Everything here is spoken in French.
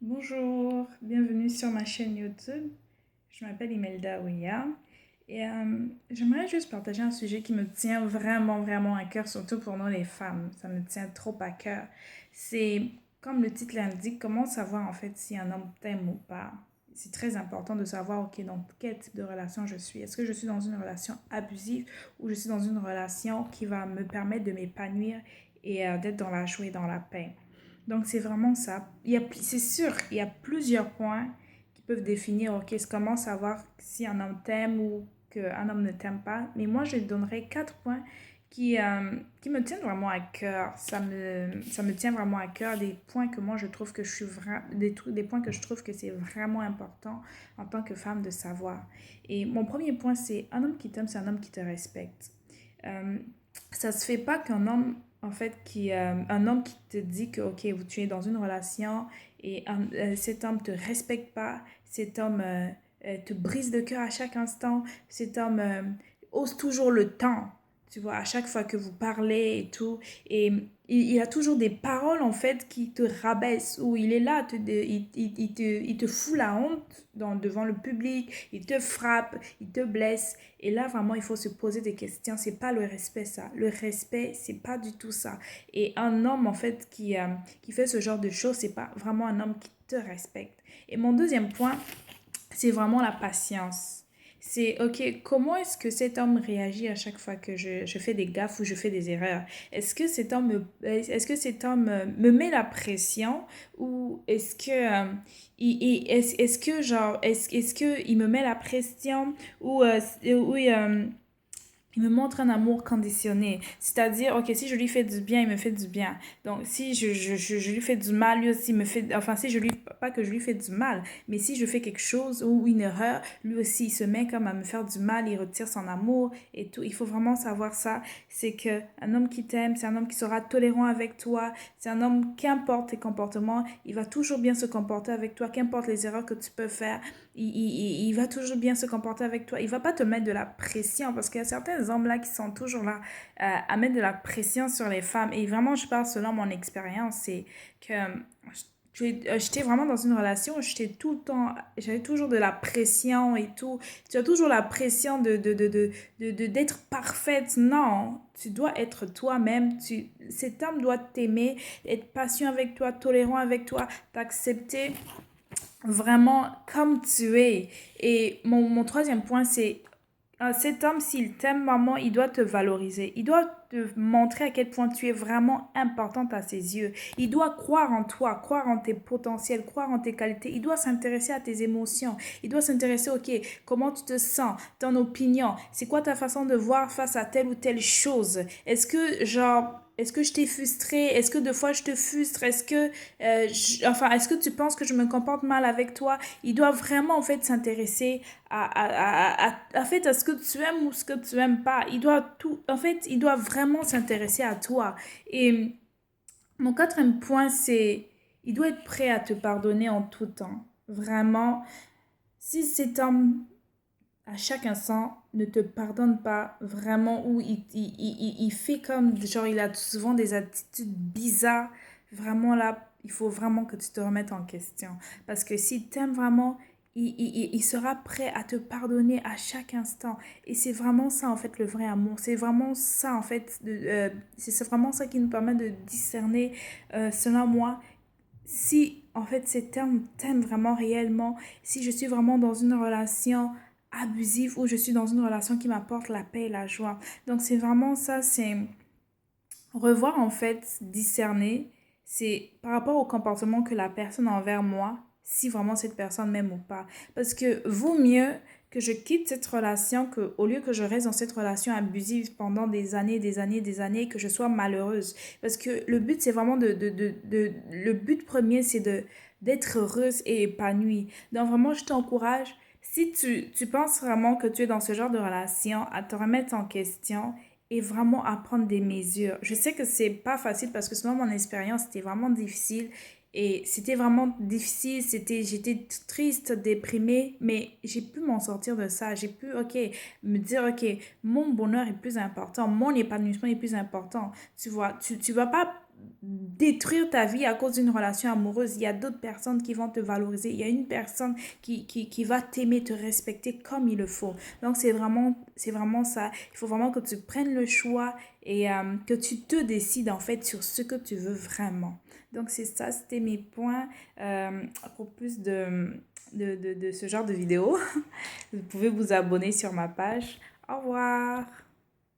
Bonjour, bienvenue sur ma chaîne YouTube. Je m'appelle Imelda Ouya et j'aimerais juste partager un sujet qui me tient vraiment à cœur, surtout pour nous les femmes. Ça me tient trop à cœur. C'est, comme le titre l'indique, comment savoir en fait si un homme t'aime ou pas. C'est très important de savoir, ok, dans quel type de relation je suis. Est-ce que je suis dans une relation abusive ou je suis dans une relation qui va me permettre de m'épanouir et d'être dans la joie et dans la paix. Donc, c'est vraiment ça. C'est sûr, il y a plusieurs points qui peuvent définir, ok, comment savoir si un homme t'aime ou qu'un homme ne t'aime pas. Mais moi, je donnerais quatre points qui me tiennent vraiment à cœur. Ça me tient vraiment à cœur, des points que moi, je trouve que je suis vraiment, des points que je trouve que c'est vraiment important en tant que femme de savoir. Et mon premier point, c'est un homme qui t'aime, c'est un homme qui te respecte. Euh, Ça se fait pas qu'un homme, en fait, un homme qui te dit que, ok, tu es dans une relation et cet homme te respecte pas, cet homme te brise le cœur à chaque instant, cet homme ose toujours le temps, tu vois, à chaque fois que vous parlez et tout. Et il a toujours des paroles, en fait, qui te rabaissent, où il est là, il te fout la honte devant le public, il te frappe, il te blesse. Et là, vraiment, il faut se poser des questions. C'est pas le respect, ça. Le respect, c'est pas du tout ça. Et un homme, en fait, qui fait ce genre de choses, c'est pas vraiment un homme qui te respecte. Et mon deuxième point, c'est vraiment la patience. C'est, ok, comment est-ce que cet homme réagit à chaque fois que je fais des gaffes ou je fais des erreurs? Est-ce que cet homme me met la pression ou est-ce que, est-ce que, genre, est-ce que il me met la pression ou, il me montre un amour conditionné. C'est-à-dire, ok, si je lui fais du bien, il me fait du bien. Donc, si je lui fais du mal, lui aussi me fait... Enfin, si je lui... Pas que je lui fais du mal, mais si je fais quelque chose ou une erreur, lui aussi, il se met comme à me faire du mal, il retire son amour et tout. Il faut vraiment savoir ça. C'est que un homme qui t'aime, c'est un homme qui sera tolérant avec toi. C'est un homme, qu'importe tes comportements, il va toujours bien se comporter avec toi, qu'importe les erreurs que tu peux faire il va toujours bien se comporter avec toi. Il va pas te mettre de la pression parce qu'il y a certains hommes là qui sont toujours là à mettre de la pression sur les femmes. Et vraiment, je parle selon mon expérience, c'est que j'étais vraiment dans une relation où j'étais tout le temps, j'avais toujours de la pression et tout. Tu as toujours la pression d'être parfaite. Non, tu dois être toi-même. Cet homme doit t'aimer, être patient avec toi, tolérant avec toi, t'accepter vraiment comme tu es. Et mon troisième point, c'est cet homme, s'il t'aime vraiment, il doit te valoriser. Il doit te montrer à quel point tu es vraiment importante à ses yeux. Il doit croire en toi, croire en tes potentiels, croire en tes qualités. Il doit s'intéresser à tes émotions. Il doit s'intéresser, ok, comment tu te sens, ton opinion, c'est quoi ta façon de voir face à telle ou telle chose. Est-ce que, genre, est-ce que je t'ai frustré? Est-ce que deux fois je te frustre? Est-ce que tu penses que je me comporte mal avec toi? Il doit vraiment, en fait, s'intéresser en fait, à ce que tu aimes ou ce que tu aimes pas. En fait, il doit vraiment s'intéresser à toi. Et mon quatrième point, c'est, il doit être prêt à te pardonner en tout temps. Vraiment, si cet homme, à chaque instant, ne te pardonne pas vraiment, ou il fait comme, genre, il a souvent des attitudes bizarres, vraiment là, il faut vraiment que tu te remettes en question. Parce que s'il t'aime vraiment, il sera prêt à te pardonner à chaque instant. Et c'est vraiment ça, en fait, le vrai amour. C'est vraiment ça, en fait, c'est vraiment ça qui nous permet de discerner, selon moi, si en fait cet homme t'aime vraiment réellement, si je suis vraiment dans une relation abusive ou je suis dans une relation qui m'apporte la paix et la joie. Donc c'est vraiment ça, c'est revoir en fait, discerner, c'est par rapport au comportement que la personne a envers moi, si vraiment cette personne m'aime ou pas. Parce que vaut mieux que je quitte cette relation que au lieu que je reste dans cette relation abusive pendant des années, que je sois malheureuse. Parce que le but, c'est vraiment le but premier, c'est d'être heureuse et épanouie. Donc vraiment, je t'encourage, si tu penses vraiment que tu es dans ce genre de relation, à te remettre en question et vraiment à prendre des mesures. Je sais que c'est pas facile parce que selon mon expérience, c'était vraiment difficile et c'était vraiment difficile, j'étais triste, déprimée, mais j'ai pu m'en sortir de ça. J'ai pu, ok, me dire, ok, mon bonheur est plus important, mon épanouissement est plus important. Tu vois, tu vas pas détruire ta vie à cause d'une relation amoureuse. Il y a d'autres personnes qui vont te valoriser. Il y a une personne qui va t'aimer, te respecter comme il le faut. Donc, c'est vraiment ça. Il faut vraiment que tu prennes le choix et que tu te décides en fait sur ce que tu veux vraiment. Donc, c'est ça, c'était mes points pour plus de ce genre de vidéo. Vous pouvez vous abonner sur ma page. Au revoir.